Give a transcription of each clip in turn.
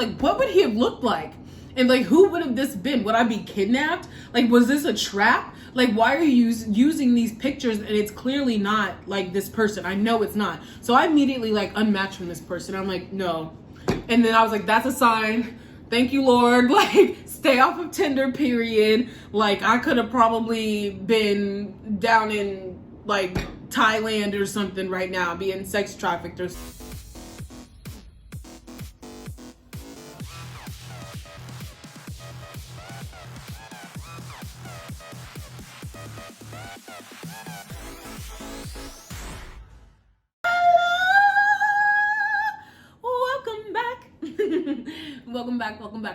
like, what would he have looked like? And like, who would have this been? Would I be kidnapped? Like, was this a trap? Like, why are you using these pictures and it's clearly not like this person? I know it's not. So I immediately like unmatched from this person. I'm like, no. And then I was like, that's a sign. Thank you, Lord. Like, stay off of Tinder, period. Like, I could have probably been down in like Thailand or something right now, being sex trafficked or something.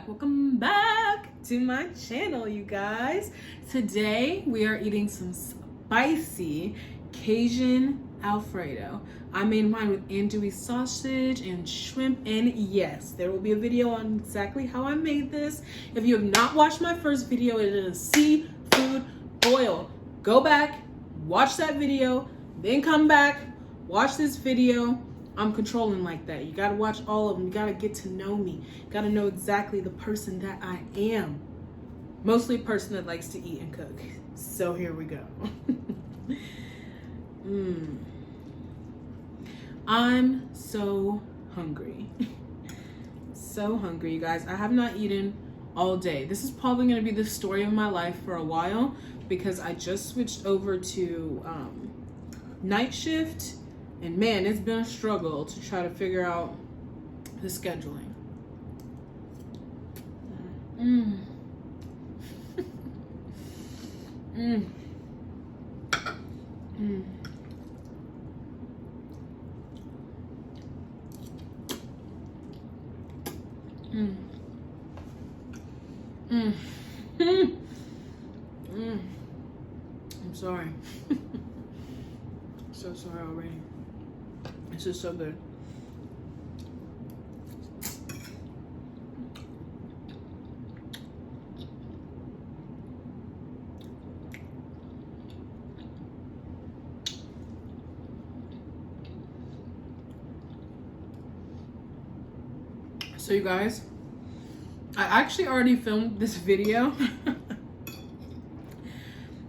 Welcome back to my channel, you guys. Today we are eating some spicy Cajun Alfredo. I made mine with andouille sausage and shrimp, and yes, there will be a video on exactly how I made this. If you have not watched my first video, it is seafood boil. Go back, watch that video, then come back, watch this video. I'm controlling like that. You gotta watch all of them. You gotta get to know me. You gotta know exactly the person that I am. Mostly a person that likes to eat and cook. So here we go. I'm so hungry. So hungry, you guys. I have not eaten all day. This is probably gonna be the story of my life for a while because I just switched over to night shift. And man, it's been a struggle to try to figure out the scheduling. Mm. Mm. Mm. Mm. Mm. Mm. I'm sorry. So sorry already. This is so good. So you guys, I actually already filmed this video,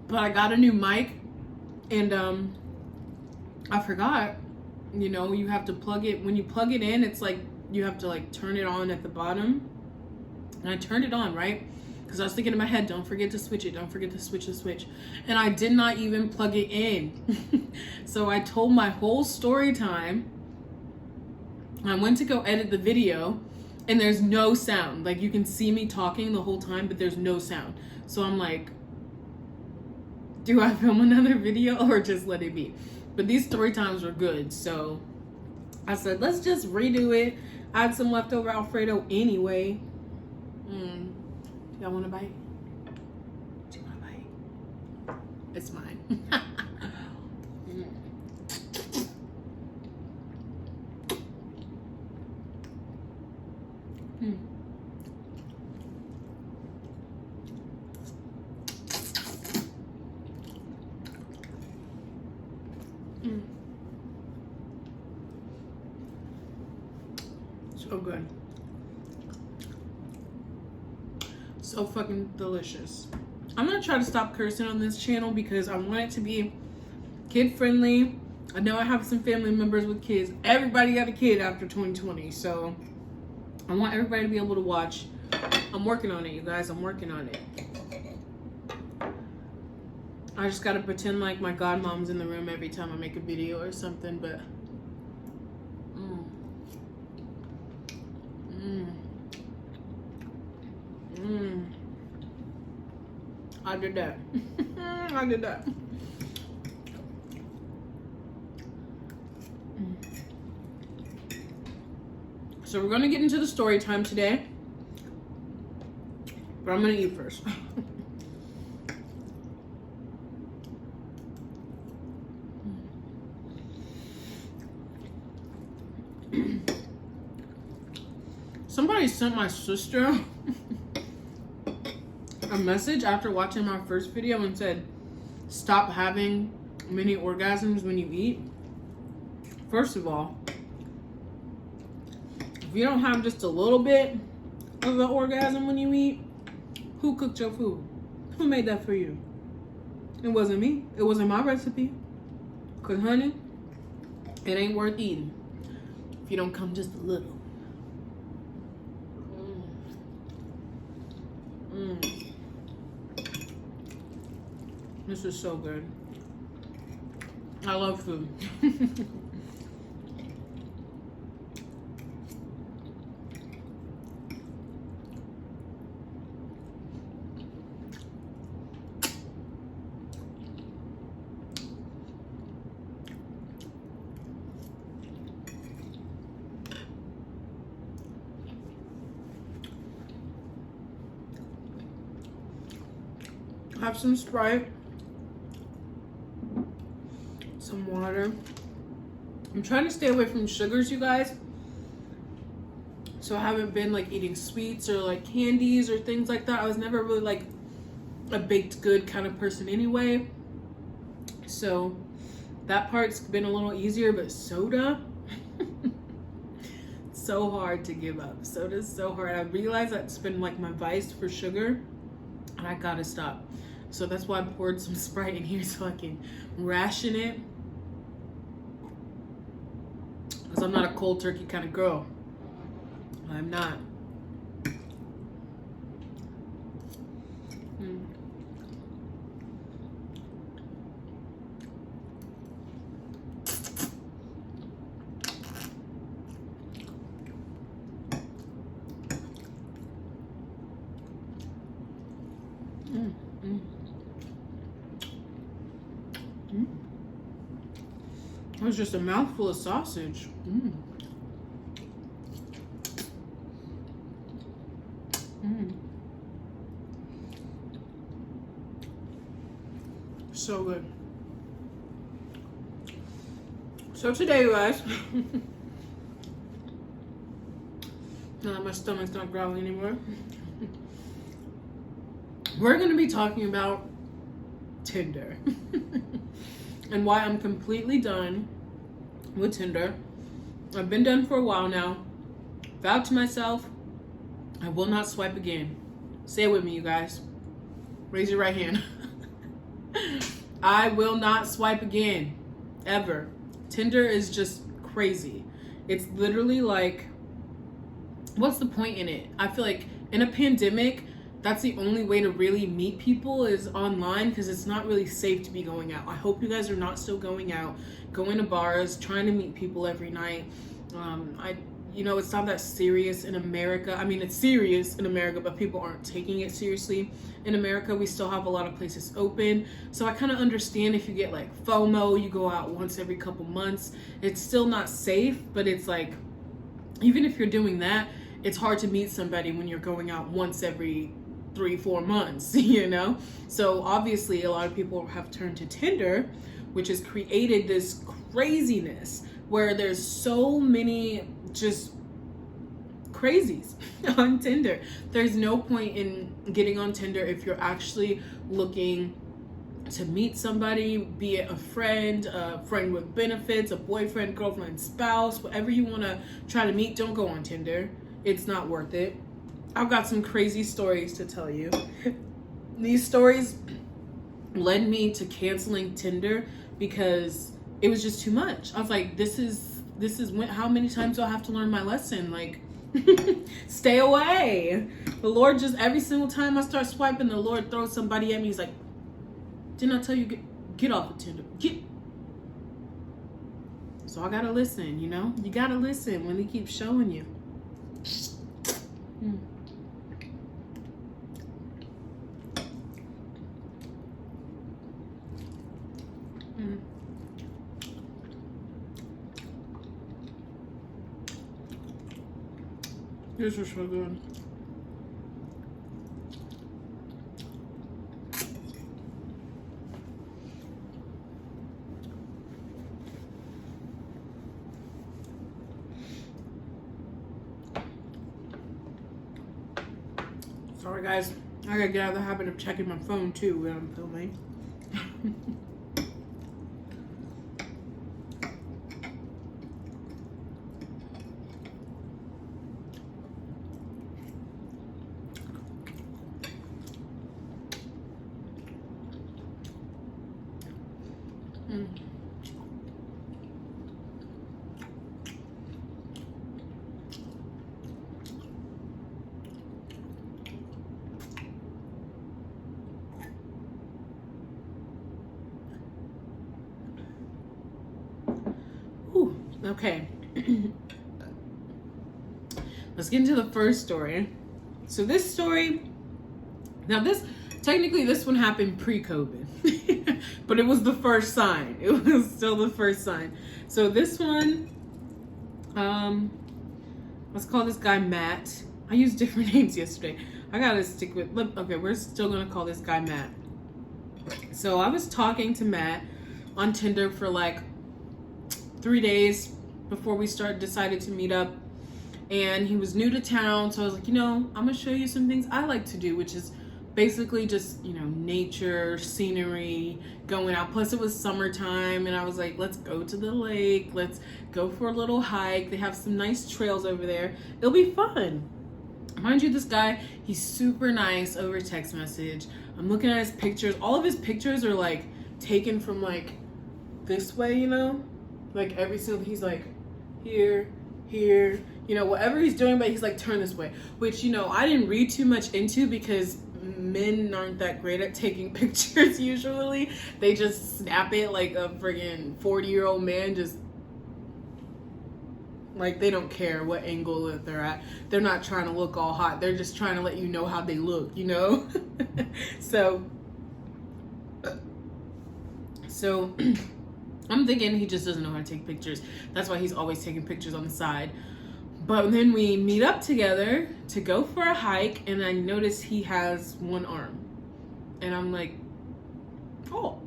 but I got a new mic and I forgot. You know, you have to plug it. When you plug it in, it's like you have to like turn it on at the bottom. And I turned it on, right? Because I was thinking in my head, don't forget to switch it. Don't forget to switch the switch. And I did not even plug it in. So I told my whole story time. I went to go edit the video and there's no sound. Like you can see me talking the whole time, but there's no sound. So I'm like, do I film another video or just let it be? But these story times were good, so I said, let's just redo it. I had some leftover Alfredo anyway. Y'all want a bite? Do you want a bite? It's mine. So good. So fucking delicious. I'm gonna try to stop cursing on this channel because I want it to be kid friendly. I know I have some family members with kids. Everybody got a kid after 2020, so I want everybody to be able to watch. I'm working on it, you guys. I'm working on it. I just gotta pretend like my godmom's in the room every time I make a video or something, but I did that. I did that. So we're gonna get into the story time today, but I'm gonna eat first. Somebody sent my sister a message after watching my first video and said, stop having many orgasms when you eat. First of all, If you don't have just a little bit of an orgasm when you eat, who cooked your food? Who made that for you? It wasn't me. It wasn't my recipe. Because, honey, it ain't worth eating if you don't come just a little. This is so good. I love food. Have some Sprite, some water. I'm trying to stay away from sugars, you guys. So I haven't been like eating sweets or like candies or things like that. I was never really like a baked good kind of person anyway. So that part's been a little easier, but soda, so hard to give up. Soda's so hard. I realize that's been like my vice for sugar, and I gotta stop. So that's why I poured some Sprite in here so I can ration it. Because I'm not a cold turkey kind of girl. I'm not. It was just a mouthful of sausage. So good. So today, you guys, now that my stomach's not growling anymore, we're going to be talking about Tinder and why I'm completely done with Tinder. I've been done for a while now. Vowed to myself, I will not swipe again. Say it with me, you guys. Raise your right hand. I will not swipe again, ever. Tinder is just crazy. It's literally like, what's the point in it? I feel like in a pandemic, that's the only way to really meet people is online, because it's not really safe to be going out. I hope you guys are not still going out, going to bars, trying to meet people every night. You know, it's not that serious in America. I mean, it's serious in America, but people aren't taking it seriously. In America, we still have a lot of places open. So I kind of understand if you get like FOMO, you go out once every couple months. It's still not safe, but it's like, even if you're doing that, it's hard to meet somebody when you're going out once every 3-4 months, you know? So obviously a lot of people have turned to Tinder, which has created this craziness where there's so many just crazies on Tinder. There's no point in getting on Tinder if you're actually looking to meet somebody, be it a friend with benefits, a boyfriend, girlfriend, spouse, whatever you want to try to meet. Don't go on Tinder. It's not worth it. I've got some crazy stories to tell you. These stories led me to canceling Tinder because it was just too much. I was like, this is when, how many times do I have to learn my lesson? Like, stay away. The Lord just, every single time I start swiping, the Lord throws somebody at me. He's like, didn't I tell you, get off of Tinder? So I gotta listen, you know? You gotta listen when he keeps showing you. This is so good. Sorry guys, I gotta get out of the habit of checking my phone too when I'm filming. Okay. Let's get into the first story. So this story, now technically this one happened pre-COVID, but it was the first sign. It was still the first sign. So this one, let's call this guy Matt. I used different names yesterday. I gotta stick with, okay, we're still gonna call this guy Matt. So I was talking to Matt on Tinder for like 3 days before we decided to meet up. And he was new to town, so I was like, I'm gonna show you some things I like to do, which is basically just, nature, scenery, going out. Plus it was summertime, and I was like, let's go to the lake, let's go for a little hike. They have some nice trails over there. It'll be fun. Mind you, this guy, he's super nice over text message. I'm looking at his pictures. All of his pictures are like taken from like this way, like every single, he's like here, whatever he's doing, but he's like, turn this way, which, I didn't read too much into, because men aren't that great at taking pictures usually. They just snap it like a friggin' 40-year-old man, just like, they don't care what angle that they're at. They're not trying to look all hot. They're just trying to let you know how they look, So I'm thinking he just doesn't know how to take pictures. That's why he's always taking pictures on the side. But then we meet up together to go for a hike, and I notice he has one arm. And I'm like, oh.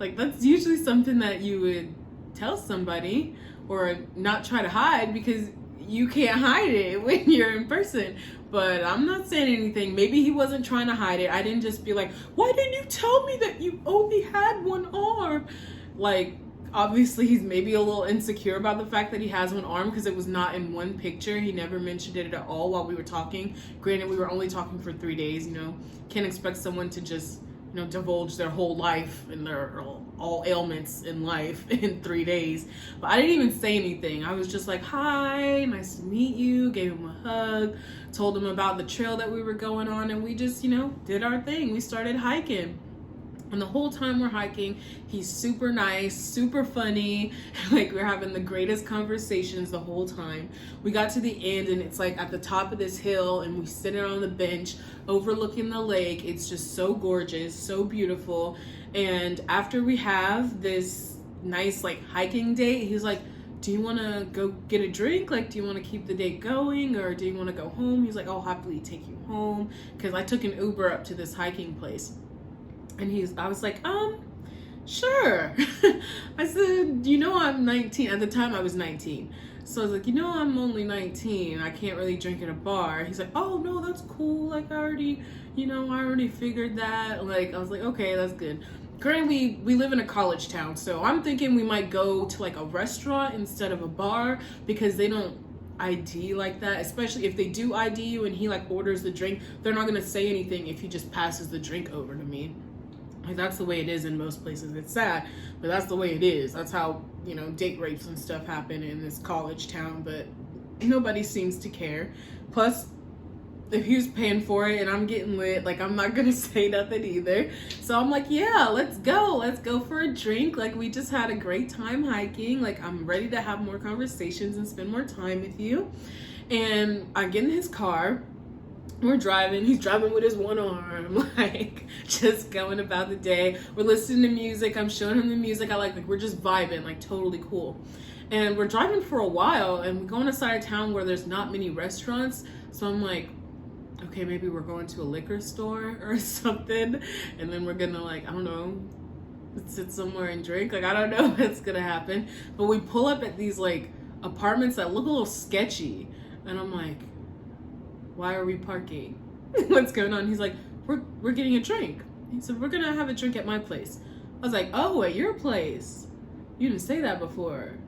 Like, that's usually something that you would tell somebody or not try to hide, because you can't hide it when you're in person. But I'm not saying anything. Maybe he wasn't trying to hide it. I didn't just be like, why didn't you tell me that you only had one arm? Like, obviously he's maybe a little insecure about the fact that he has one arm, because it was not in one picture. He never mentioned it at all while we were talking. Granted, we were only talking for 3 days, Can't expect someone to just, divulge their whole life and their all ailments in life in 3 days. But I didn't even say anything. I was just like, hi, nice to meet you, gave him a hug, told him about the trail that we were going on, and we just, did our thing. We started hiking. And the whole time we're hiking, he's super nice, super funny. Like, we're having the greatest conversations the whole time. We got to the end, and it's like at the top of this hill, and we sit on the bench overlooking the lake. It's just so gorgeous, so beautiful. And after we have this nice like hiking date, he's like, do you want to go get a drink? Like, do you want to keep the date going, or do you want to go home? He's like, I'll happily take you home, because I took an Uber up to this hiking place. And I was like, sure. I said, I'm 19. At the time I was 19. So I was like, I'm only 19. I can't really drink at a bar. He's like, oh no, that's cool. Like, I already figured that. Like, I was like, okay, that's good. Granted, we live in a college town, so I'm thinking we might go to like a restaurant instead of a bar, because they don't ID like that. Especially if they do ID you and he like orders the drink, they're not gonna say anything if he just passes the drink over to me. Like, that's the way it is in most places. It's sad, but that's the way it is. That's how, date rapes and stuff happen in this college town, but nobody seems to care. Plus, if he was paying for it and I'm getting lit, like, I'm not gonna say nothing either. So I'm like, yeah, let's go for a drink. Like, we just had a great time hiking. Like, I'm ready to have more conversations and spend more time with you. And I get in his car. We're driving. He's driving with his one arm, like, just going about the day. We're listening to music. I'm showing him the music I like. We're just vibing, like, totally cool. And we're driving for a while, and we're going to a side of town where there's not many restaurants. So I'm like, okay, maybe we're going to a liquor store or something, and then we're gonna, like, I don't know, sit somewhere and drink. Like, I don't know what's gonna happen. But we pull up at these, like, apartments that look a little sketchy, and I'm like, why are we parking? What's going on? He's like, we're getting a drink. He said, we're gonna have a drink at my place. I was like, oh, at your place? You didn't say that before.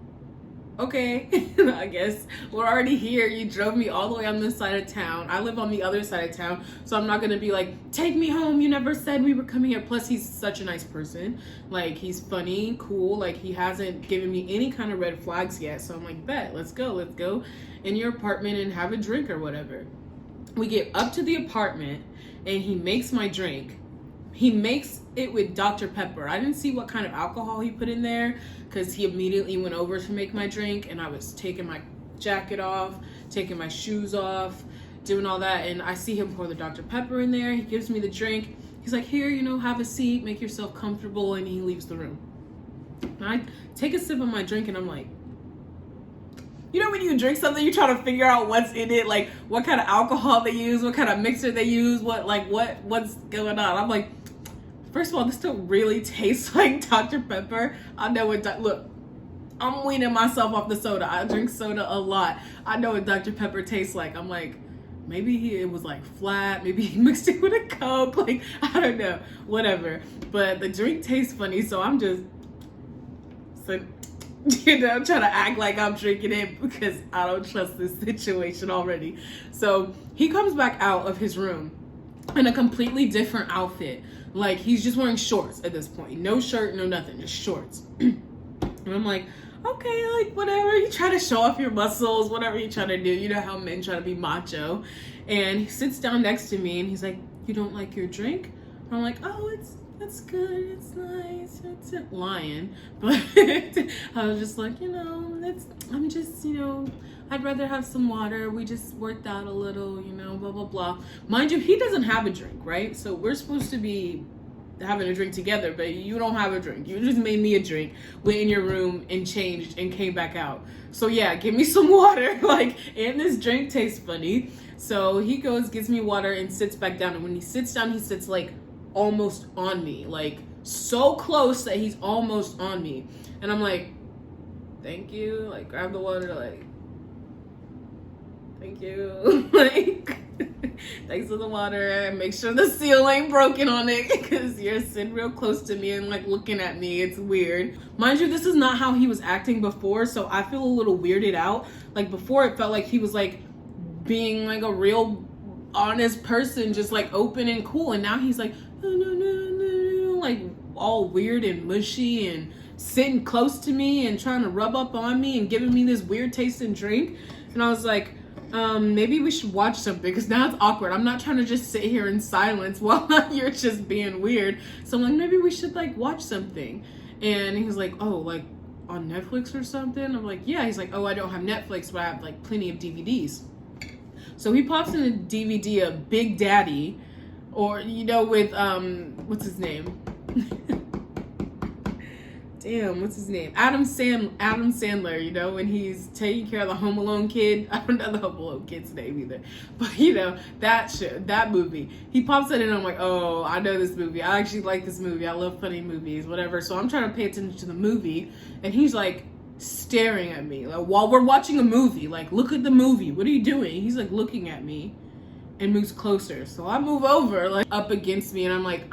Okay, I guess we're already here. You drove me all the way on this side of town. I live on the other side of town, so I'm not gonna be like, take me home. You never said we were coming here. Plus, he's such a nice person. Like, he's funny, cool. Like, he hasn't given me any kind of red flags yet. So I'm like, bet, let's go in your apartment and have a drink or whatever. We get up to the apartment, and he makes my drink. He makes it with Dr. Pepper. I didn't see what kind of alcohol he put in there because he immediately went over to make my drink, and I was taking my jacket off, taking my shoes off, doing all that, and I see him pour the Dr. Pepper in there. He gives me the drink. He's like, here, you know, have a seat, make yourself comfortable, and he leaves the room. And I take a sip of my drink, and I'm like, you know when you drink something, you try to figure out what's in it, like what kind of alcohol they use, what kind of mixer they use, what's going on. I'm like, first of all, this don't really taste like Dr. Pepper. I know what, look, I'm weaning myself off the soda. I drink soda a lot. I know what Dr. Pepper tastes like. I'm like, maybe it was like flat, maybe he mixed it with a Coke, like, I don't know, whatever. But the drink tastes funny, so I'm just, you know, trying to act like I'm drinking it because I don't trust this situation already. So he comes back out of his room in a completely different outfit. Like, he's just wearing shorts at this point. No shirt, no nothing, just shorts. And I'm like, okay, like, whatever. You try to show off your muscles, whatever you try to do. You know how men try to be macho. And he sits down next to me and he's like, you don't like your drink? And I'm like, oh, it's good, it's nice, it's lying. But I was just like, you know, I'm just, you know, I'd rather have some water. We just worked out a little, you know, blah, blah, blah. Mind you, he doesn't have a drink, right? So we're supposed to be having a drink together, but you don't have a drink. You just made me a drink, went in your room and changed and came back out. So yeah, give me some water. Like, and this drink tastes funny. So he goes, gets me water and sits back down. And when he sits down, he sits like almost on me, like so close that he's almost on me. And I'm like, thank you, like grab the water, like thank you, like thanks for the water, and make sure the seal ain't broken on it because you're sitting real close to me and like looking at me. It's weird. Mind you, this is not how he was acting before, so I feel a little weirded out. Like before, it felt like he was like being like a real honest person, just like open and cool, and now he's like no, like all weird and mushy and sitting close to me and trying to rub up on me and giving me this weird tasting drink. And I was like, maybe we should watch something because now it's awkward. I'm not trying to just sit here in silence while you're just being weird. So I'm like, maybe we should like watch something. And he was like, oh, like on Netflix or something? I'm like, yeah. He's like, oh, I don't have Netflix, but I have like plenty of DVDs. So he pops in a DVD of Big Daddy, or, you know, with, what's his name? Damn, what's his name? Adam Sandler, you know, when he's taking care of the Home Alone kid. I don't know the Home Alone kid's name either. But, you know, that movie. He pops it in and I'm like, oh, I know this movie. I actually like this movie. I love funny movies, whatever. So I'm trying to pay attention to the movie. And he's like staring at me. Like, while we're watching a movie, like, look at the movie. What are you doing? He's like looking at me and moves closer. So I move over, like up against me, and I'm like,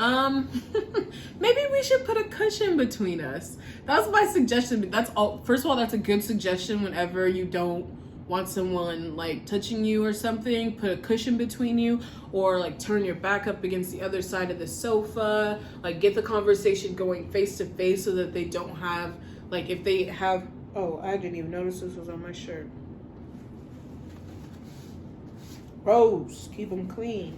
maybe we should put a cushion between us. That's my suggestion. That's all. First of all, that's a good suggestion whenever you don't want someone like touching you or something. Put a cushion between you, or like turn your back up against the other side of the sofa. Like get the conversation going face to face so that they don't have, like if they have, oh, I didn't even notice this was on my shirt. Gross, keep them clean.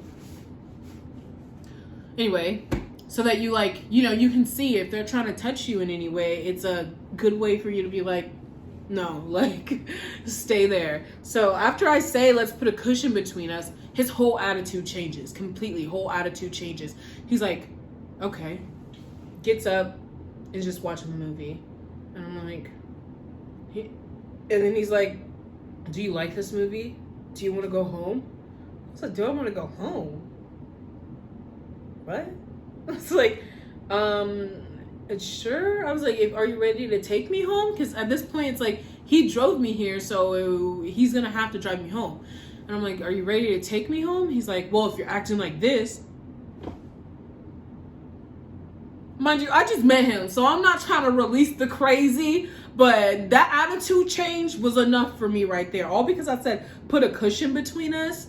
Anyway, so that you like, you know, you can see if they're trying to touch you in any way, it's a good way for you to be like, no, like, stay there. So after I say, let's put a cushion between us, his whole attitude changes, completely, whole attitude changes. He's like, okay, gets up, is just watching the movie. And I'm like, and then he's like, do you like this movie? Do you want to go home? I was like, do I want to go home? What? I was like, sure. I was like, are you ready to take me home? Because at this point, it's like, he drove me here, so he's going to have to drive me home. And I'm like, are you ready to take me home? He's like, well, if you're acting like this. Mind you, I just met him, so I'm not trying to release the crazy, but that attitude change was enough for me right there. All because I said, put a cushion between us.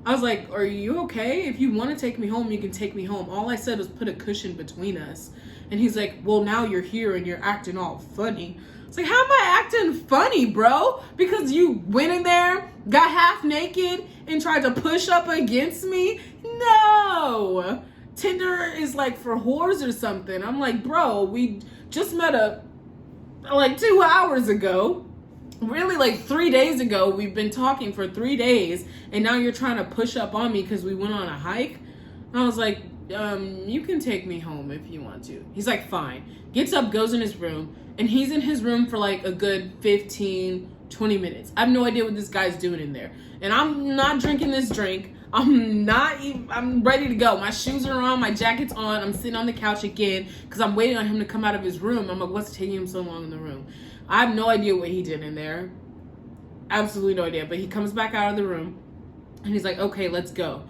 I was like, are you okay? If you want to take me home, you can take me home. All I said was put a cushion between us. And he's like, well, now you're here and you're acting all funny. It's like, how am I acting funny, bro? Because you went in there, got half naked, and tried to push up against me? No. Tinder is like for whores or something. I'm like, bro, we just met up like 2 hours ago. Really, like 3 days ago. We've been talking for 3 days, and now you're trying to push up on me because we went on a hike. And I was like, you can take me home if you want to. He's like, fine. Gets up, goes in his room, and he's in his room for like a good 15, 20 minutes. I have no idea what this guy's doing in there. And I'm not drinking this drink. I'm ready to go. My shoes are on, my jacket's on. I'm sitting on the couch again because I'm waiting on him to come out of his room. I'm like, what's taking him so long in the room? I have no idea what he did in there. Absolutely no idea. But he comes back out of the room and he's like, okay, let's go.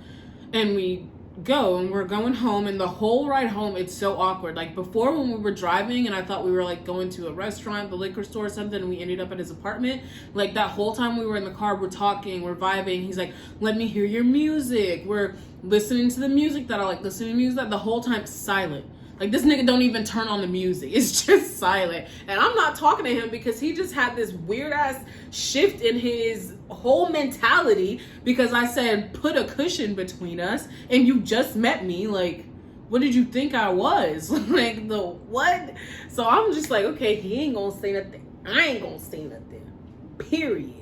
And we go and we're going home, and the whole ride home it's so awkward. Like before, when we were driving and I thought we were like going to a restaurant, the liquor store or something, and we ended up at his apartment, like that whole time we were in the car, we're talking, we're vibing. He's like, let me hear your music. We're listening to the music that I like, listening to music that the whole time silent. Like this nigga don't even turn on the music. It's just silent. And I'm not talking to him because he just had this weird ass shift in his whole mentality because I said put a cushion between us and you just met me. Like, what did you think I was? Like the what? So I'm just like, okay, he ain't gonna say nothing. I ain't gonna say nothing. Period.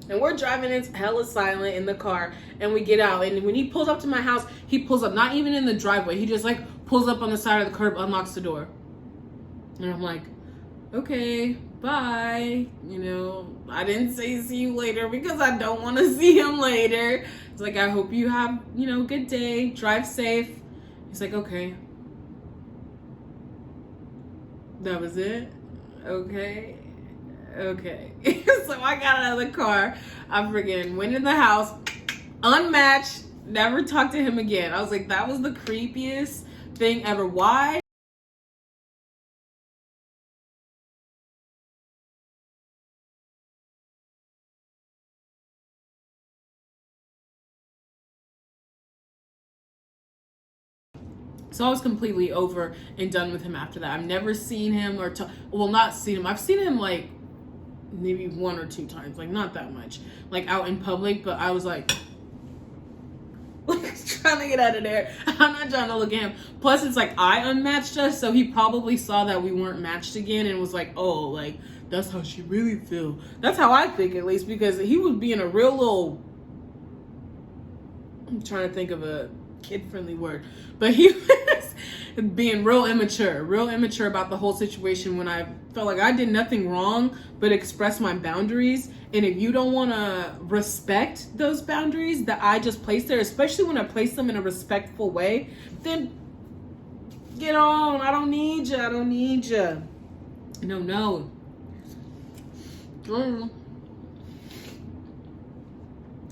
And we're driving, it's hella silent in the car, and we get out. And when he pulls up to my house, he pulls up, not even in the driveway. He just like pulls up on the side of the curb, unlocks the door. And I'm like, okay, bye. You know, I didn't say see you later because I don't want to see him later. It's like, I hope you have, you know, good day. Drive safe. He's like, okay. That was it? Okay. Okay. So I got out of the car. I friggin' went in the house, unmatched, never talked to him again. I was like, that was the creepiest thing ever. Why? So I was completely over and done with him after that. I've never seen him or well, not seen him. I've seen him like maybe 1 or 2 times, like not that much, like out in public. But I was like trying to get out of there. I'm not trying to look at him. Plus, it's like I unmatched us, so he probably saw that we weren't matched again and was like, oh, like that's how she really feel. That's how I think, at least, because he was being a real little. I'm trying to think of a kid-friendly word, but he was being real immature about the whole situation when I felt like I did nothing wrong but express my boundaries. And if you don't want to respect those boundaries that I just placed there, especially when I place them in a respectful way, then get on. I don't need you. No.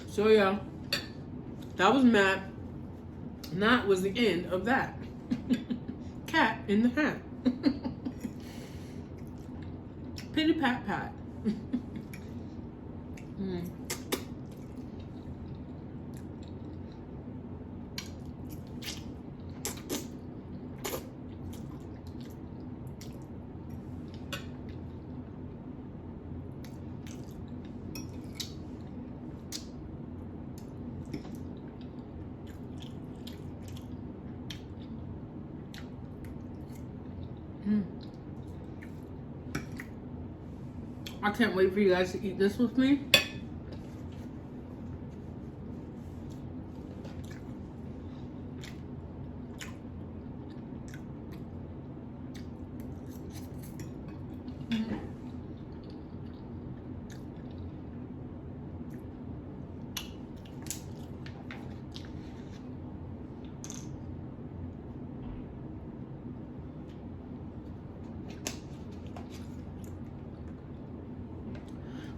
So yeah, that was Matt. And that was the end of that. Cat in the hat. Pitty pat pat. I can't wait for you guys to eat this with me.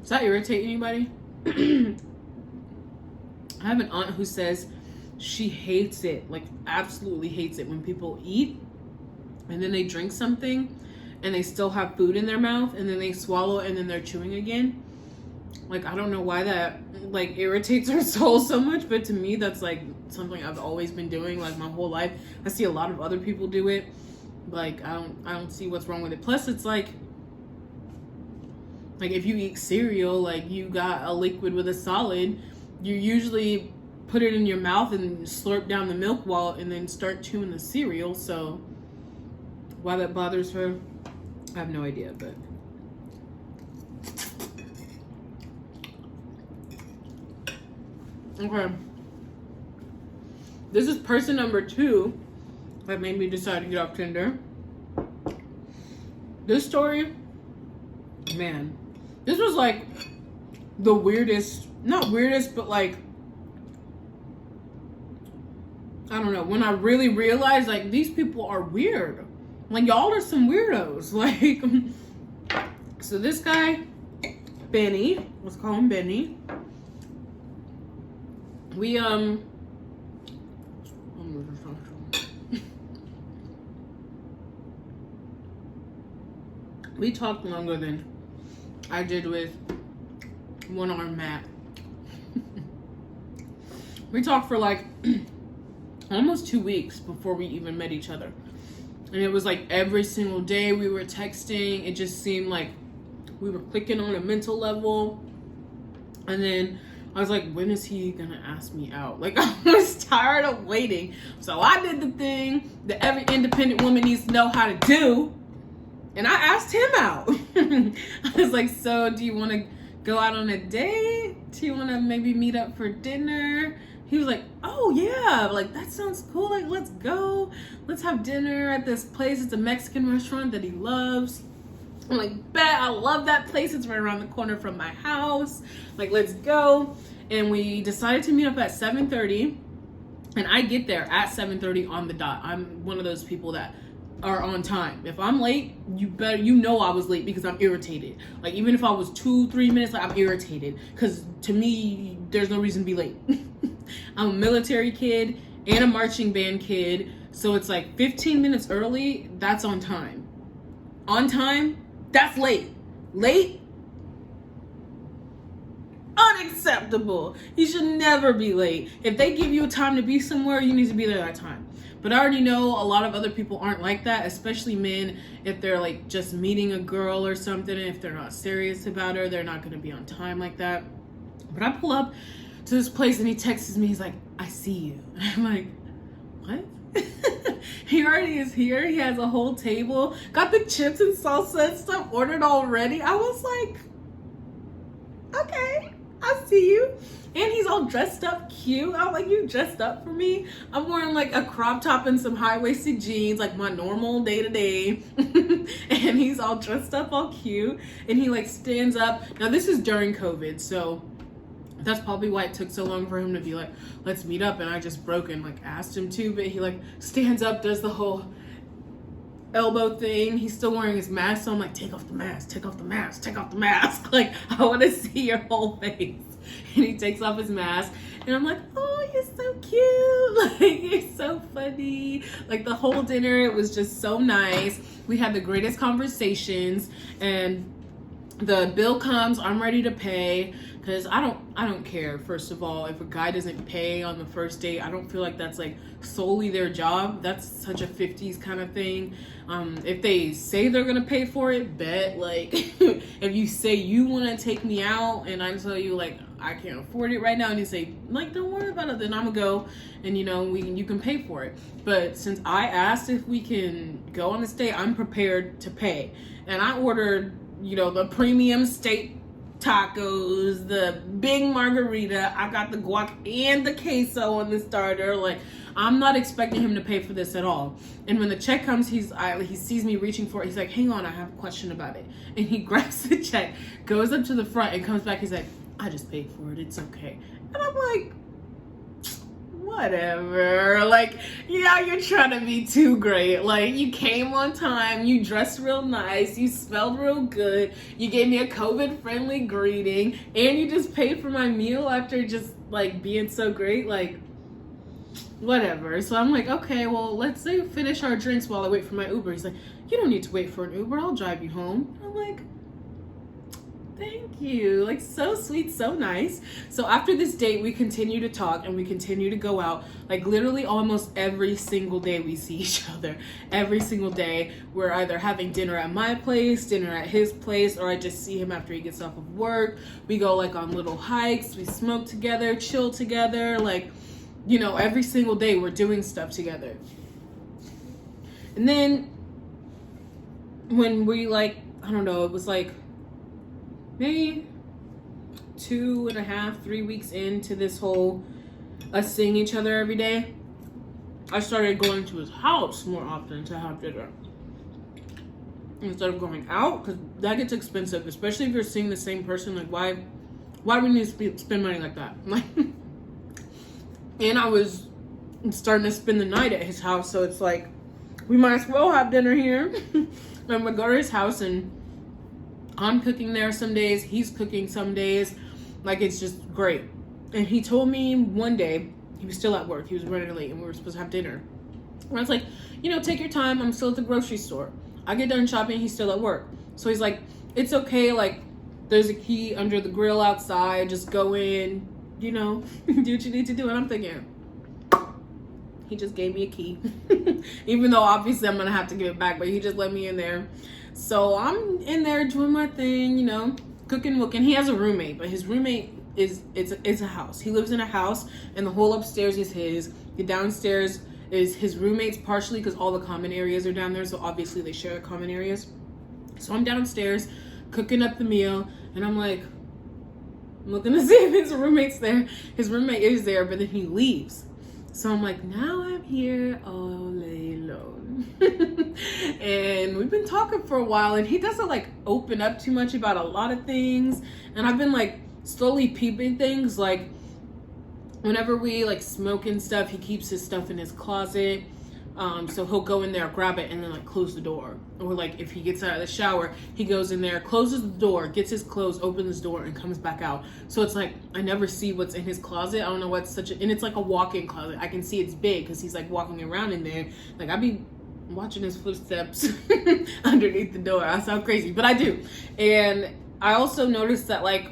Does that irritate anybody? I have an aunt who says she hates it, like absolutely hates it, when people eat and then they drink something and they still have food in their mouth and then they swallow it and then they're chewing again. Like, I don't know why that like irritates her soul so much, but to me that's like something I've always been doing like my whole life. I see a lot of other people do it. Like, I don't see what's wrong with it. Plus, it's like if you eat cereal, like you got a liquid with a solid, you usually put it in your mouth and slurp down the milk while and then start chewing the cereal. So why that bothers her, I have no idea. But okay, this is person number 2 that made me decide to get off Tinder. This story, man, this was like the weirdest, not weirdest, but like, I don't know, when I really realized like these people are weird. Like, y'all are some weirdos. Like, so this guy, Benny, let's call him Benny. We we talked longer than I did with One Arm Matt. We talked for like almost 2 weeks before we even met each other. And it was like every single day we were texting. It just seemed like we were clicking on a mental level. And then I was like, when is he gonna ask me out? Like, I was tired of waiting. So I did the thing that every independent woman needs to know how to do. And I asked him out. I was like, so do you want to go out on a date? Do you want to maybe meet up for dinner? He was like, oh yeah, like that sounds cool. Like, let's go. Let's have dinner at this place. It's a Mexican restaurant that he loves. I'm like, bet, I love that place. It's right around the corner from my house. Like, let's go. And we decided to meet up at 7:30. And I get there at 7:30 on the dot. I'm one of those people that are on time. If I'm late, you know I was late because I'm irritated. Like, even if I was 2-3 minutes late, I'm irritated. Because to me, there's no reason to be late. I'm a military kid and a marching band kid. So it's like 15 minutes early, that's on time. On time, that's late. Late, unacceptable. You should never be late. If they give you a time to be somewhere, you need to be there that time. But I already know a lot of other people aren't like that, especially men. If they're like just meeting a girl or something, and if they're not serious about her, they're not going to be on time like that. But I pull up to this place and he texts me. He's like, I see you. I'm like, what? He already is here. He has a whole table, got the chips and salsa and stuff ordered already. I was like, okay, I see you. And he's all dressed up cute. I'm like, you dressed up for me? I'm wearing like a crop top and some high-waisted jeans, like my normal day-to-day. And he's all dressed up all cute. And he like stands up. Now this is during COVID, so that's probably why it took so long for him to be like, let's meet up. And I just broke and like asked him to, but he like stands up, does the whole elbow thing. He's still wearing his mask, so I'm like, take off the mask, take off the mask, take off the mask. Like, I want to see your whole face. And he takes off his mask, and I'm like, oh, you're so cute. Like, you're so funny. Like, the whole dinner, it was just so nice. We had the greatest conversations, and the bill comes, I'm ready to pay. Because I don't care, first of all, if a guy doesn't pay on the first date. I don't feel like that's like solely their job. That's such a 50s kind of thing. If they say they're gonna pay for it, bet. Like, if you say you want to take me out and I tell you like I can't afford it right now, and you say like don't worry about it, then I'm gonna go and you can pay for it. But since I asked if we can go on this date, I'm prepared to pay. And I ordered the premium steak tacos, the big margarita. I got the guac and the queso on the starter. Like, I'm not expecting him to pay for this at all. And when the check comes, he sees me reaching for it. He's like, hang on, I have a question about it. And he grabs the check, goes up to the front, and comes back. He's like, I just paid for it, it's okay. And I'm like, whatever. Like, you're trying to be too great. Like, you came on time, you dressed real nice, you smelled real good, you gave me a COVID-friendly greeting, and you just paid for my meal after just like being so great. Like, whatever. So I'm like, okay, well, let's finish our drinks while I wait for my Uber. He's like, you don't need to wait for an Uber, I'll drive you home. I'm like, Thank you. Like, so sweet, so nice. So after this date, we continue to talk and we continue to go out. Like, literally almost every single day we see each other. Every single day we're either having dinner at my place, dinner at his place, or I just see him after he gets off of work. We go like on little hikes, we smoke together, chill together. Like, you know, every single day we're doing stuff together. And then when we, like, I don't know, it was like maybe 2.5, 3 weeks into this whole us seeing each other every day, I started going to his house more often to have dinner instead of going out, because that gets expensive, especially if you're seeing the same person. Like, why do we need to spend money like that? Like, and I was starting to spend the night at his house, so it's like we might as well have dinner here. I'm gonna go to his house, and I'm cooking there some days, he's cooking some days. Like, it's just great. And he told me one day, he was still at work, he was running late, and we were supposed to have dinner. And I was like, you know, take your time, I'm still at the grocery store. I get done shopping, he's still at work. So he's like, it's okay, like, there's a key under the grill outside, just go in, you know, do what you need to do. And I'm thinking, he just gave me a key. Even though obviously I'm gonna have to give it back, but he just let me in there. So I'm in there doing my thing, you know, cooking. He has a roommate, but his roommate it's a house. He lives in a house, and the whole upstairs is his. The downstairs is his roommate's, partially because all the common areas are down there, so obviously they share common areas. So I'm downstairs cooking up the meal, and I'm like, I'm looking to see if his roommate's there. His roommate is there, but then he leaves. So I'm like, now I'm here all alone. And we've been talking for a while, and he doesn't like open up too much about a lot of things. And I've been like slowly peeping things. Like, whenever we like smoke and stuff, he keeps his stuff in his closet. So he'll go in there, grab it, and then like close the door. Or like if he gets out of the shower, he goes in there, closes the door, gets his clothes, opens the door, and comes back out. So it's like I never see what's in his closet. I don't know what's and it's like a walk-in closet. I can see it's big because he's like walking around in there. Like, I'd be watching his footsteps underneath the door. I sound crazy, but I do. And I also noticed that like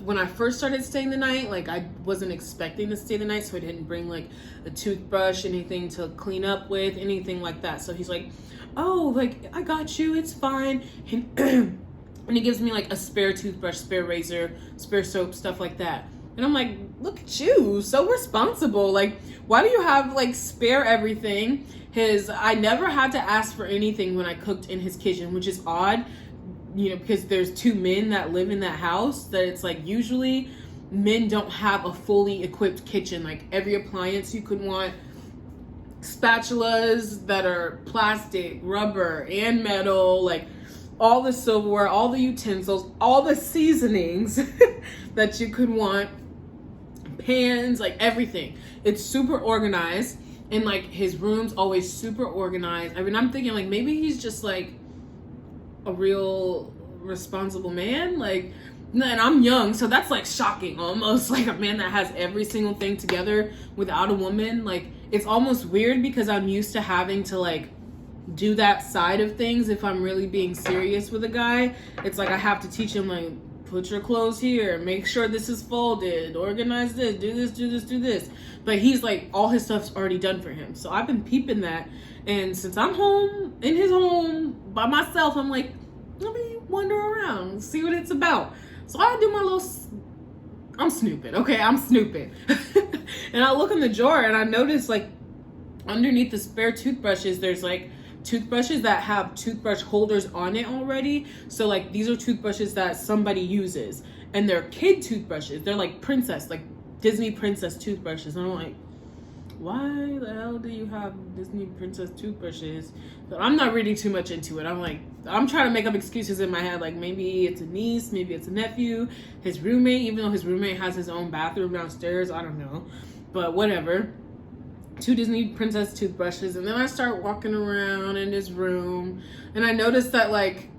when I first started staying the night, like I wasn't expecting to stay the night, so I didn't bring like a toothbrush, anything to clean up with, anything like that. So he's like, oh, like, I got you, it's fine. And he gives me like a spare toothbrush, spare razor, spare soap, stuff like that. And I'm like, look at you, so responsible. Like, why do you have like spare everything? I never had to ask for anything when I cooked in his kitchen, which is odd. You know, because there's 2 men that live in that house, that it's like usually men don't have a fully equipped kitchen. Like, every appliance you could want, spatulas that are plastic, rubber, and metal, like all the silverware, all the utensils, all the seasonings that you could want, pans, like everything. It's super organized, and like his room's always super organized. I mean, I'm thinking like maybe he's just like a real responsible man, like, and I'm young, so that's like shocking almost. Like, a man that has every single thing together without a woman, like, it's almost weird because I'm used to having to like do that side of things. If I'm really being serious with a guy, it's like I have to teach him like, put your clothes here, make sure this is folded, organize this, do this, do this, do this. But he's like, all his stuff's already done for him. So I've been peeping that, and since I'm home in his home by myself, I'm like, let me wander around, see what it's about. So I do my little, I'm snooping, okay, I'm snooping. And I look in the drawer, and I notice like underneath the spare toothbrushes, there's like toothbrushes that have toothbrush holders on it already. So like, these are toothbrushes that somebody uses, and they're kid toothbrushes. They're like princess, like Disney princess toothbrushes. And I'm like, why the hell do you have Disney princess toothbrushes? But I'm not reading too much into it. I'm like, I'm trying to make up excuses in my head. Like, maybe it's a niece, maybe it's a nephew, his roommate, even though his roommate has his own bathroom downstairs. I don't know, but whatever. 2 Disney princess toothbrushes. And then I start walking around in his room, and I notice that like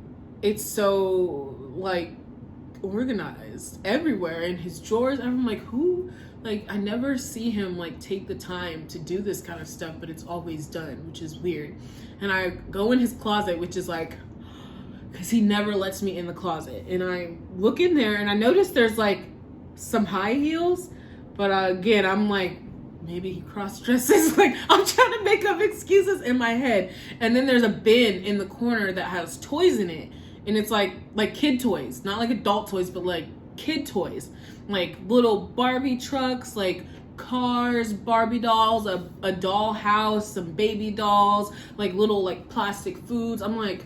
it's so like organized everywhere in his drawers. I'm like, who? Like, I never see him like take the time to do this kind of stuff, but it's always done, which is weird. And I go in his closet, which is like because he never lets me in the closet. And I look in there and I notice there's like some high heels, but again, I'm like, maybe he cross dresses. Like, I'm trying to make up excuses in my head. And then there's a bin in the corner that has toys in it, and it's like kid toys, not like adult toys, but like kid toys, like little Barbie trucks, like cars, Barbie dolls, a doll house, some baby dolls, like little like plastic foods. I'm like,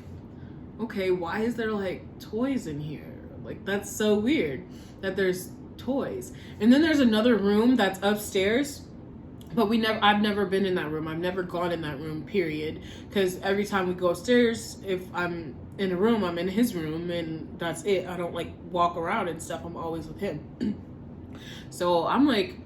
okay, why is there like toys in here? Like, that's so weird that there's toys. And then there's another room that's upstairs, but I've never been in that room. I've never gone in that room, period. Because every time we go upstairs, if I'm in a room, I'm in his room, and that's it. I don't like walk around and stuff. I'm always with him. So I'm like,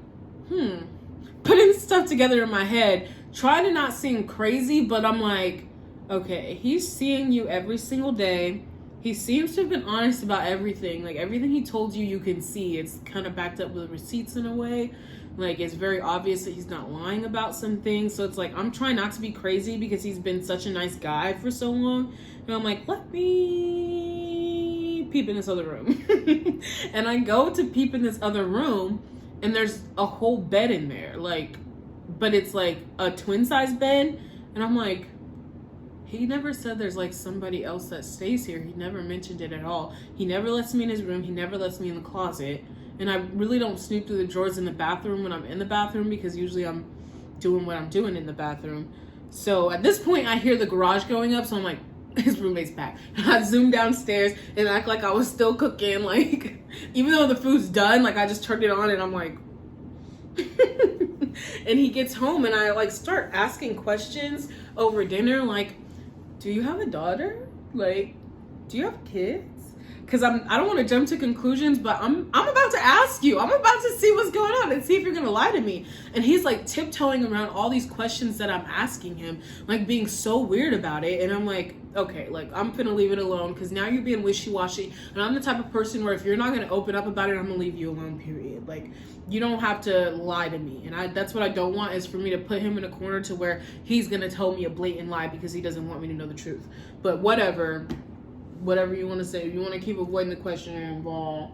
putting stuff together in my head, trying to not seem crazy, but I'm like, okay, he's seeing you every single day. He seems to have been honest about everything. Like, everything he told you, you can see. It's kind of backed up with receipts in a way. Like, it's very obvious that he's not lying about some things. So it's like, I'm trying not to be crazy because he's been such a nice guy for so long. And I'm like, let me peep in this other room. And I go to peep in this other room, and there's a whole bed in there. Like, but it's like a twin size bed. And I'm like, he never said there's like somebody else that stays here. He never mentioned it at all. He never lets me in his room. He never lets me in the closet. And I really don't snoop through the drawers in the bathroom when I'm in the bathroom, because usually I'm doing what I'm doing in the bathroom. So at this point, I hear the garage going up. So I'm like, his roommate's back. And I zoom downstairs and act like I was still cooking. Like, even though the food's done, like, I just turned it on and I'm like, and he gets home and I like start asking questions over dinner. Like, do you have a daughter? Like, do you have kids? Because I don't want to jump to conclusions, but I'm about to ask you. I'm about to see what's going on and see if you're going to lie to me. And he's like tiptoeing around all these questions that I'm asking him, like being so weird about it. And I'm like, okay, like, I'm going to leave it alone, because now you're being wishy-washy. And I'm the type of person where if you're not going to open up about it, I'm going to leave you alone, period. Like, you don't have to lie to me. And that's what I don't want, is for me to put him in a corner to where he's going to tell me a blatant lie because he doesn't want me to know the truth. But whatever you want to say. If you want to keep avoiding the question, well,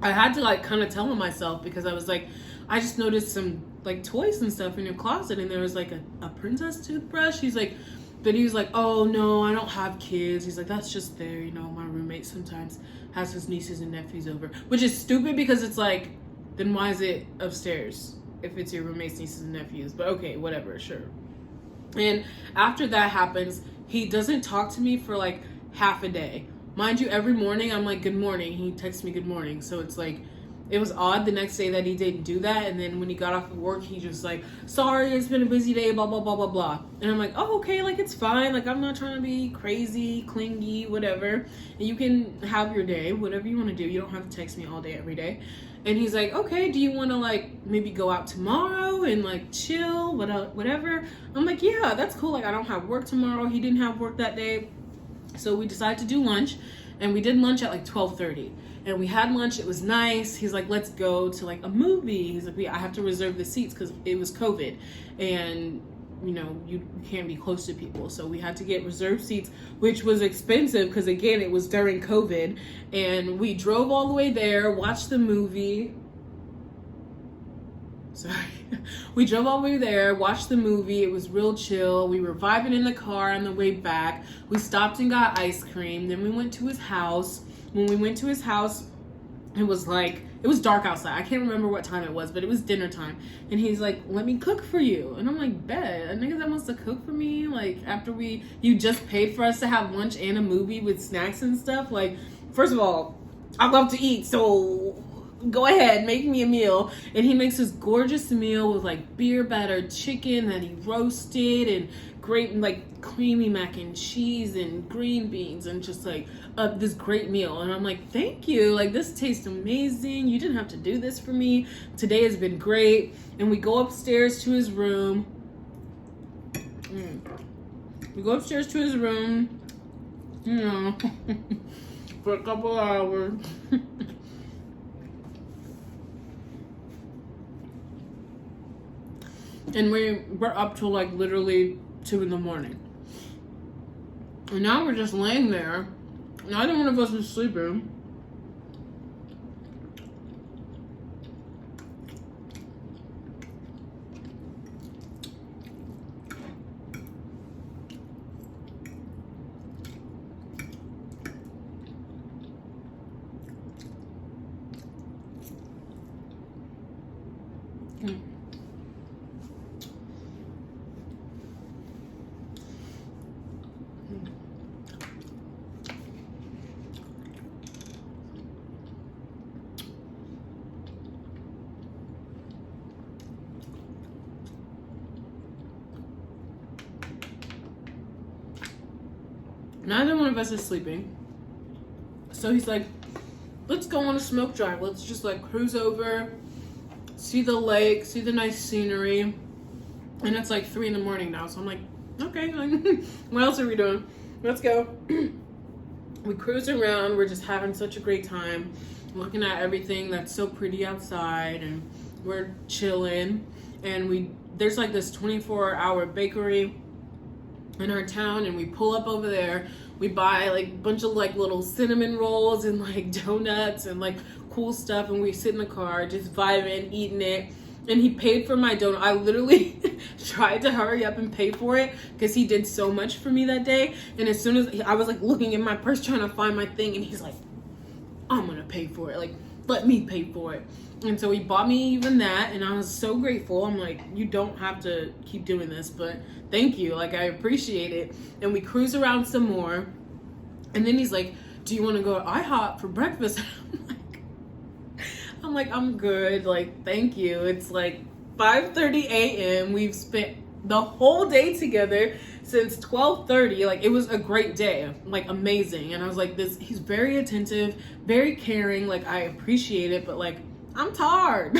I had to like kind of tell him myself, because I was like, I just noticed some like toys and stuff in your closet, and there was like a princess toothbrush. He's like, but he was like, oh no, I don't have kids. He's like, that's just there, you know, my roommate sometimes has his nieces and nephews over, which is stupid, because it's like, then why is it upstairs if it's your roommate's nieces and nephews? But okay, whatever, sure. And after that happens, he doesn't talk to me for like half a day. Mind you, every morning I'm like, good morning. He texts me good morning. So it's like, it was odd the next day that he didn't do that. And then when he got off of work, he just like, sorry, it's been a busy day, blah, blah, blah, blah, blah. And I'm like, oh, okay, like, it's fine. Like, I'm not trying to be crazy, clingy, whatever. And you can have your day, whatever you want to do. You don't have to text me all day, every day. And he's like, okay, do you want to like maybe go out tomorrow and like chill, whatever? I'm like, yeah, that's cool. Like, I don't have work tomorrow. He didn't have work that day. So we decided to do lunch, and we did lunch at like 12:30. And we had lunch. It was nice. He's like, let's go to like a movie. He's like, I have to reserve the seats because it was COVID. And you know, you can't be close to people. So we had to get reserved seats, which was expensive because, again, it was during COVID. And we drove all the way there, watched the movie. Sorry. We drove all the way there, watched the movie. It was real chill. We were vibing in the car on the way back. We stopped and got ice cream. Then we went to his house. When we went to his house, it was dark outside. I can't remember what time it was, but it was dinner time. And he's like, let me cook for you. And I'm like, bet. A nigga that wants to cook for me, like, after you just paid for us to have lunch and a movie with snacks and stuff. Like, first of all, I love to eat, so go ahead, make me a meal. And he makes this gorgeous meal with like beer battered chicken that he roasted, and great like creamy mac and cheese and green beans, and just like this great meal. And I'm like, thank you, like, this tastes amazing. You didn't have to do this for me. Today has been great. And we go upstairs to his room. We go upstairs to his room, you know, for a couple hours. And we're up till like literally 2 a.m. And now we're just laying there. Neither one of us is sleeping. Neither one of us is sleeping. So he's like, let's go on a smoke drive. Let's just like cruise over, see the lake, see the nice scenery. And it's like 3 a.m. now. So I'm like, okay, what else are we doing? Let's go. We cruise around. We're just having such a great time, looking at everything that's so pretty outside, and we're chilling. And there's like this 24-hour bakery in our town, and we pull up over there. We buy like a bunch of like little cinnamon rolls and like donuts and like cool stuff, and we sit in the car just vibing, eating it. And he paid for my donut. I literally tried to hurry up and pay for it because he did so much for me that day. And as soon as I was like looking in my purse trying to find my thing, and he's like, I'm gonna pay for it, like let me pay for it. And so he bought me even that, and I was so grateful. I'm like, you don't have to keep doing this, but thank you, like I appreciate it. And we cruise around some more, and then he's like, do you want to go to IHOP for breakfast? I'm like, I'm good, like thank you. It's like 5:30 a.m. We've spent the whole day together since 12:30. Like it was a great day, like amazing. And I was like, he's very attentive, very caring, like I appreciate it, but like I'm tired.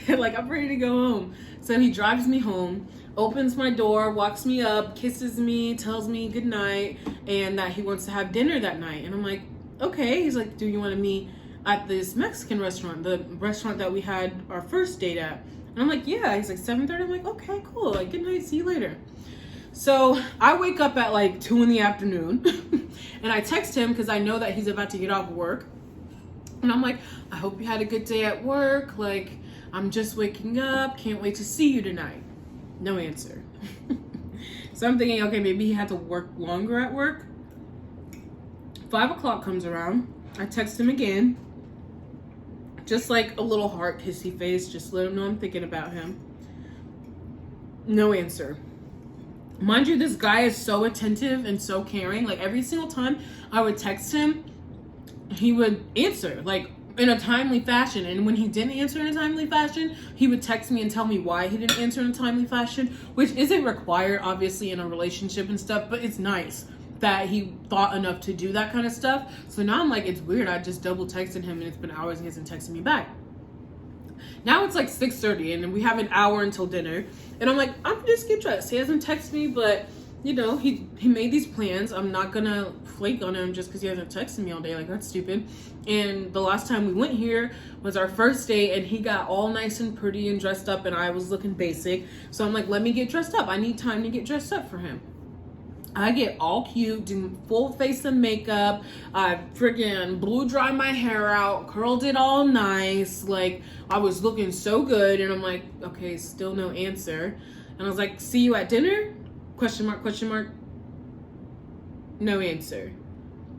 And like I'm ready to go home. So he drives me home, opens my door, walks me up, kisses me, tells me good night, and that he wants to have dinner that night. And I'm like, okay. He's like, do you want to meet at this Mexican restaurant, the restaurant that we had our first date at? And I'm like, yeah. He's like, 7:30. I'm like, okay, cool. Like, good night. See you later. So I wake up at like 2 p.m. and I text him because I know that he's about to get off work. And I'm like, I hope you had a good day at work. Like, I'm just waking up. Can't wait to see you tonight. No answer. So I'm thinking, okay, maybe he had to work longer at work. 5 o'clock comes around. I text him again. Just like a little heart kissy face. Just let him know I'm thinking about him. No answer. Mind you, this guy is so attentive and so caring. Like every single time I would text him, he would answer like in a timely fashion. And when he didn't answer in a timely fashion, he would text me and tell me why he didn't answer in a timely fashion, which isn't required obviously in a relationship and stuff, but it's nice that he thought enough to do that kind of stuff. So now I'm like, it's weird. I just double texted him and it's been hours and he hasn't texted me back. Now it's like 6:30 and we have an hour until dinner. And I'm like, I'm gonna just get dressed. He hasn't texted me, but you know, he made these plans. I'm not gonna flake on him just because he hasn't texted me all day. Like, that's stupid. And the last time we went here was our first date, and he got all nice and pretty and dressed up, and I was looking basic. So I'm like, let me get dressed up. I need time to get dressed up for him. I get all cute, do full face of makeup. I freaking blew dry my hair out, curled it all nice. Like, I was looking so good. And I'm like, okay, still no answer. And I was like, see you at dinner? Question mark, question mark. No answer.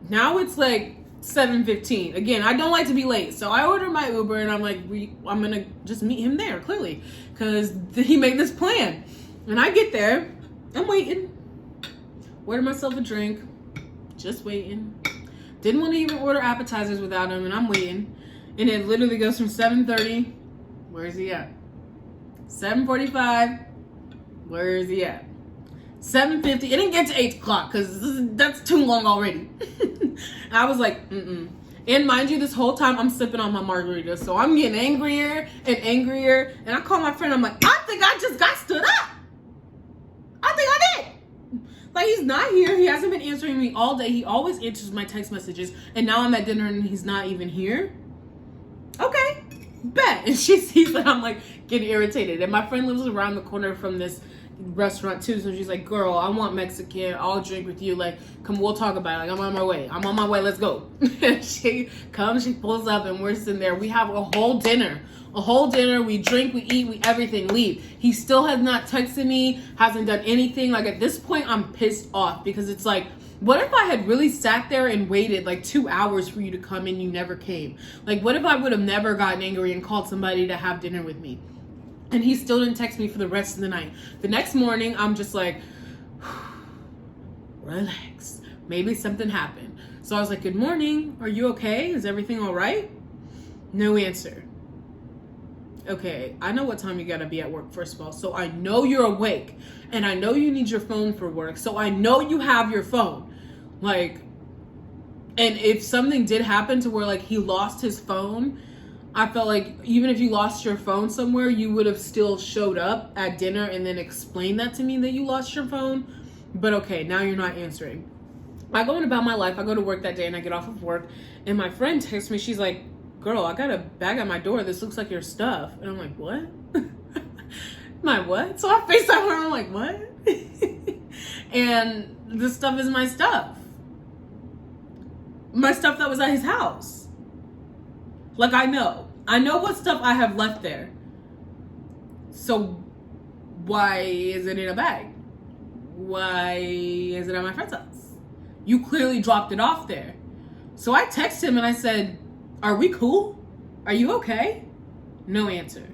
Now it's like 7:15. Again, I don't like to be late. So I order my Uber and I'm like, I'm going to just meet him there, clearly. Because he made this plan. And I get there. I'm waiting. Order myself a drink. Just waiting. Didn't want to even order appetizers without him. And I'm waiting. And it literally goes from 7:30. Where is he at? 7:45. Where is he at? 7:50. It didn't get to 8 o'clock because that's too long already. I was like, And mind you, this whole time I'm sipping on my margarita. So I'm getting angrier and angrier. And I call my friend. I'm like, I think I just got stood up. I think I did. Like, he's not here. He hasn't been answering me all day. He always answers my text messages. And now I'm at dinner and he's not even here. Okay, bet. And she sees that I'm like getting irritated. And my friend lives around the corner from this restaurant too. So she's like, girl, I want Mexican. I'll drink with you. Like, come, we'll talk about it. Like, I'm on my way. Let's go. She comes, she pulls up, and we're sitting there. We have a whole dinner. We drink, we eat, we everything, leave. He still has not texted me, hasn't done anything. Like, at this point, I'm pissed off because it's like, what if I had really sat there and waited like 2 hours for you to come and you never came? Like, what if I would have never gotten angry and called somebody to have dinner with me? And he still didn't text me for the rest of the night. The next morning, I'm just like, relax. Maybe something happened. So I was like, good morning. Are you okay? Is everything all right? No answer. Okay, I know what time you gotta be at work, first of all. So I know you're awake. And I know you need your phone for work. So I know you have your phone. Like, and if something did happen to where like he lost his phone, I felt like even if you lost your phone somewhere, you would have still showed up at dinner and then explained that to me that you lost your phone. But okay, now you're not answering. I go on about my life. I go to work that day and I get off of work. And my friend texts me. She's like, girl, I got a bag at my door. This looks like your stuff. And I'm like, what? My what? So I FaceTime her. I'm like, what? And the stuff is my stuff. My stuff that was at his house. Like, I know what stuff I have left there. So why is it in a bag? Why is it at my friend's house? You clearly dropped it off there. So I text him and I said, are we cool? Are you okay? No answer.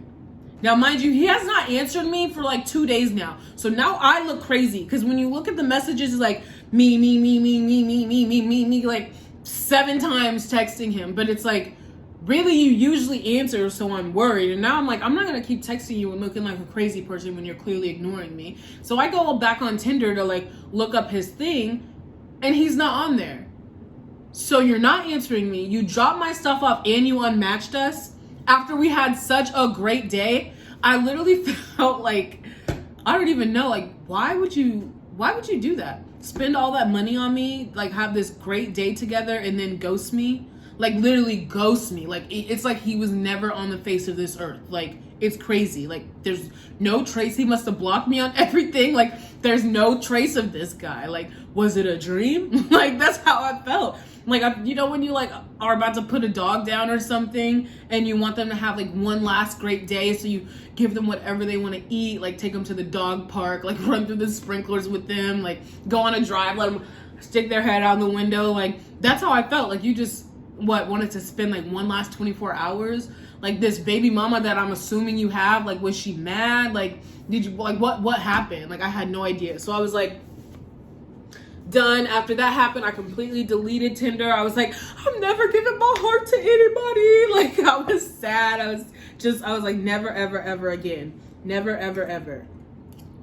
Now, mind you, he has not answered me for like 2 days now. So now I look crazy. Because when you look at the messages, it's like me, like 7 times texting him. But it's like, really, you usually answer, so I'm worried. And now I'm like, I'm not going to keep texting you and looking like a crazy person when you're clearly ignoring me. So I go back on Tinder to like look up his thing. And he's not on there. So you're not answering me. You dropped my stuff off and you unmatched us after we had such a great day. I literally felt like, I don't even know, like, why would you do that? Spend all that money on me, like have this great day together and then ghost me? Like, literally ghost me. Like, it's like he was never on the face of this earth. Like, it's crazy. Like, there's no trace. He must have blocked me on everything. Like, there's no trace of this guy. Like, was it a dream? Like, that's how I felt. Like, you know, when you like are about to put a dog down or something and you want them to have like one last great day, so you give them whatever they want to eat, like take them to the dog park, like run through the sprinklers with them, like go on a drive, let them stick their head out the window. Like, that's how I felt. Like, you just wanted to spend like one last 24 hours. Like, this baby mama that I'm assuming you have, like, was she mad? Like, did you, like, what happened? Like, I had no idea. So I was like, done. After that happened, I completely deleted Tinder. I was like, I'm never giving my heart to anybody. Like, I was sad. I was like, never, ever, ever again. Never, ever, ever.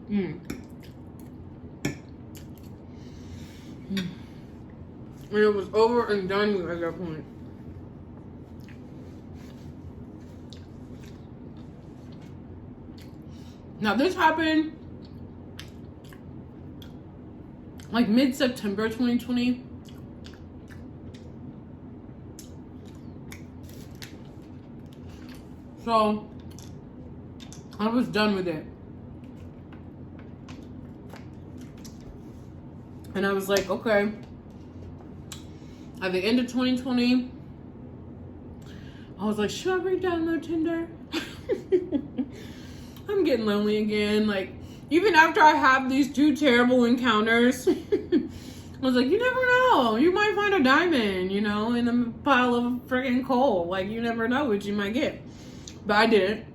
And it was over and done with at that point. Now, this happened like mid-September 2020. So I was done with it. And I was like, okay. At the end of 2020, I was like, should I re-download Tinder? I'm getting lonely again. Like, even after I have these 2 terrible encounters, I was like, you never know. You might find a diamond, you know, in a pile of freaking coal. Like, you never know what you might get. But I didn't.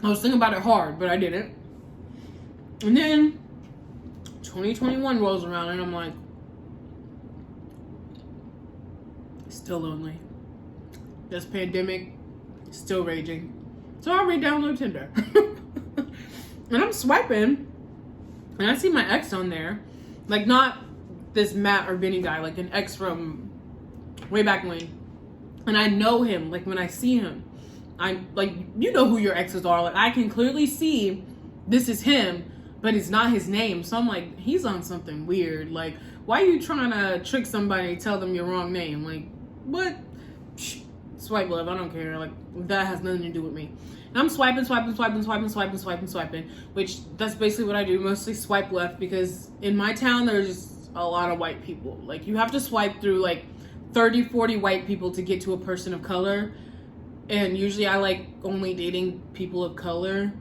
I was thinking about it hard, but I didn't. And then 2021 rolls around and I'm like, still lonely. This pandemic is still raging. So I re-download Tinder. And I'm swiping, and I see my ex on there. Like, not this Matt or Benny guy, like an ex from way back when. And I know him, like, when I see him. I'm, like, you know who your exes are. Like, I can clearly see this is him, but it's not his name. So I'm like, he's on something weird. Like, why are you trying to trick somebody and tell them your wrong name? Like, what? swipe left. I don't care. Like, that has nothing to do with me. And I'm swiping, which that's basically what I do. Mostly swipe left because in my town, there's a lot of white people. Like, you have to swipe through like 30, 40 white people to get to a person of color. And usually I like only dating people of color.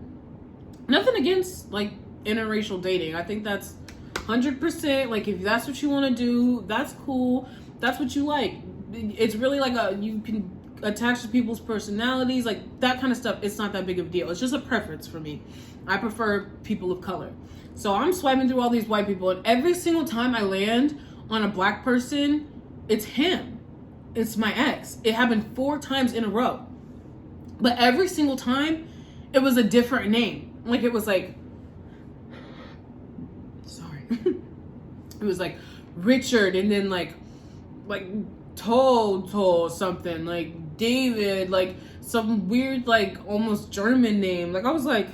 Nothing against like interracial dating. I think that's 100%. Like, if that's what you want to do, that's cool. That's what you like. It's really like you can attach to people's personalities, like that kind of stuff. It's not that big of a deal. It's just a preference for me. I prefer people of color. So I'm swiping through all these white people, and every single time I land on a black person, it's him. It's my ex. It happened 4 times in a row. But every single time, it was a different name. Like, it was like, sorry. It was like Richard, and then like Toll something, like David, like some weird, like almost German name. Like, I was like,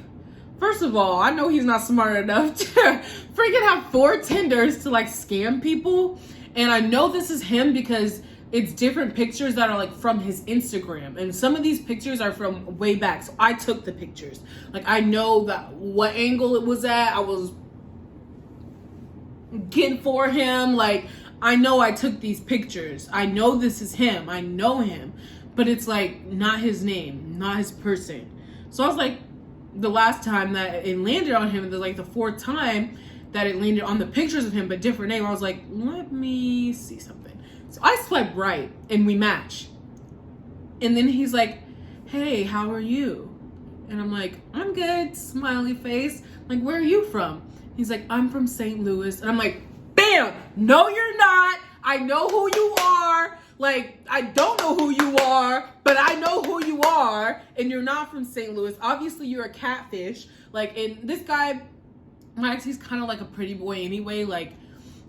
first of all, I know he's not smart enough to freaking have 4 Tinders to like scam people. And I know this is him because it's different pictures that are like from his Instagram. And some of these pictures are from way back. So I took the pictures. Like, I know that what angle it was at. I was getting for him. Like, I know I took these pictures. I know this is him. I know him. But it's like not his name, not his person. So I was like, the last time that it landed on him, like the 4th time that it landed on the pictures of him, but different name, I was like, let me see something. So I swipe right and we match. And then he's like, hey, how are you? And I'm like, I'm good, smiley face. Like, where are you from? He's like, I'm from St. Louis. And I'm like, bam, no you're not. I know who you are. Like, I don't know who you are, but I know who you are, and you're not from St. Louis. Obviously, you're a catfish. Like, and this guy, Max, he's kind of like a pretty boy anyway. Like,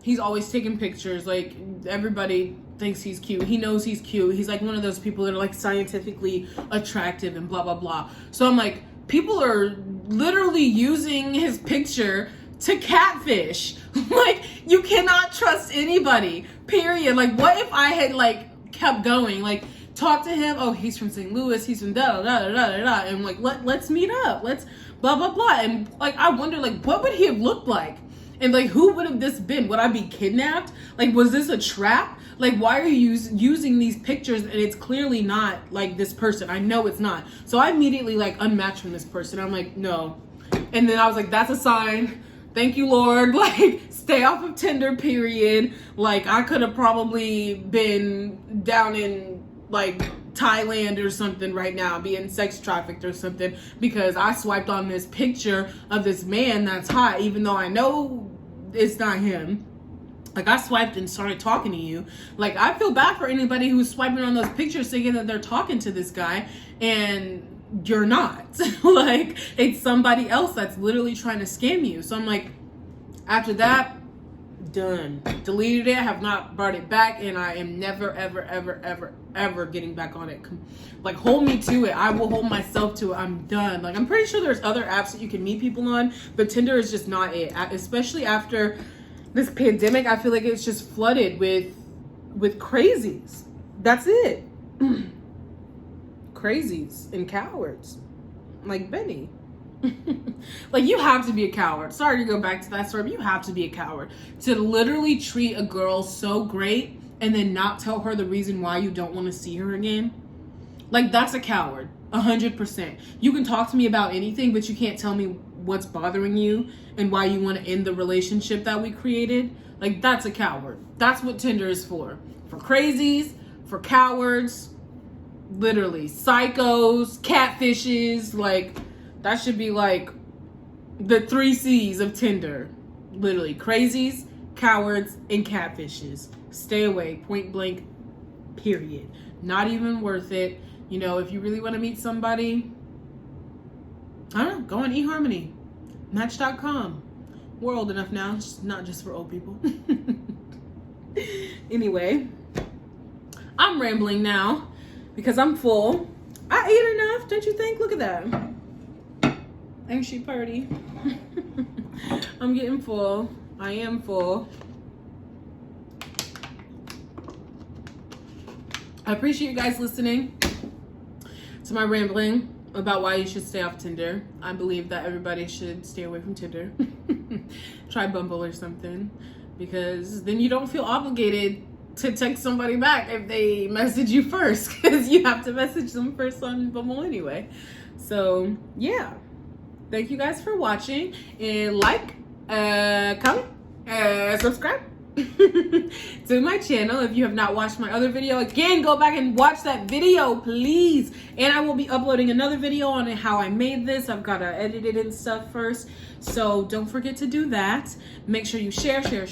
he's always taking pictures. Like, everybody thinks he's cute. He knows he's cute. He's like one of those people that are like scientifically attractive and blah, blah, blah. So I'm like, people are literally using his picture to catfish. Like, you cannot trust anybody, period. Like, what if I had like kept going, like talk to him, oh, he's from St. Louis, he's from da da da da da da, and like, let's meet up, let's blah blah blah. And like, I wonder, like, what would he have looked like? And like, who would have this been? Would I be kidnapped? Like, was this a trap? Like, why are you using these pictures and it's clearly not like this person? I know it's not. So I immediately like unmatched from this person. I'm like, no. And then I was like, that's a sign. Thank you, Lord. Like, stay off of Tinder, period. Like, I could have probably been down in like Thailand or something right now, being sex trafficked or something, because I swiped on this picture of this man that's hot, even though I know it's not him. Like, I swiped and started talking to you. Like, I feel bad for anybody who's swiping on those pictures thinking that they're talking to this guy, and you're not. Like, it's somebody else that's literally trying to scam you. So I'm like, after that, done. Deleted it, have not brought it back, and I am never, ever, ever, ever, ever getting back on it. Like, hold me to it. I will hold myself to it. I'm done. Like, I'm pretty sure there's other apps that you can meet people on, but Tinder is just not it. Especially after this pandemic, I feel like it's just flooded with crazies. That's it. Crazies and cowards. Like Benny. Like, you have to be a coward. Sorry to go back to that story, but you have to be a coward to literally treat a girl so great and then not tell her the reason why you don't want to see her again. Like, that's a coward. 100%. You can talk to me about anything, but you can't tell me what's bothering you and why you want to end the relationship that we created. Like, that's a coward. That's what Tinder is for. For crazies, for cowards, literally psychos, catfishes. Like, that should be like the 3 C's of Tinder. Literally, crazies, cowards, and catfishes. Stay away, point blank, period. Not even worth it. You know, if you really want to meet somebody, I don't know, go on eHarmony, Match.com. We're old enough now, it's not just for old people. Anyway, I'm rambling now because I'm full. I ate enough, don't you think? Look at that. Ain't she pretty? I'm getting full. I am full. I appreciate you guys listening. to my rambling about why you should stay off Tinder. I believe that everybody should stay away from Tinder. Try Bumble or something, because then you don't feel obligated to text somebody back if they message you first, because you have to message them first on Bumble anyway. So yeah, thank you guys for watching, and like, comment, subscribe to my channel. If you have not watched my other video, again, go back and watch that video, please. And I will be uploading another video on how I made this. I've got to edit it and stuff first, so don't forget to do that. Make sure you share this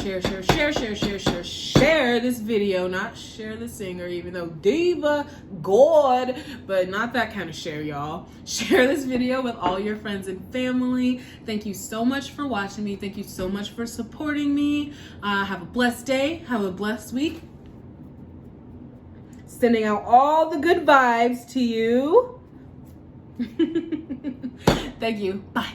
video, not share the singer, even though diva god, but not that kind of share, y'all. Share this video with all your friends and family. Thank you so much for watching me. Thank you so much for supporting me. Have a blessed day. Have a blessed week. Sending out all the good vibes to you. Thank you. Bye.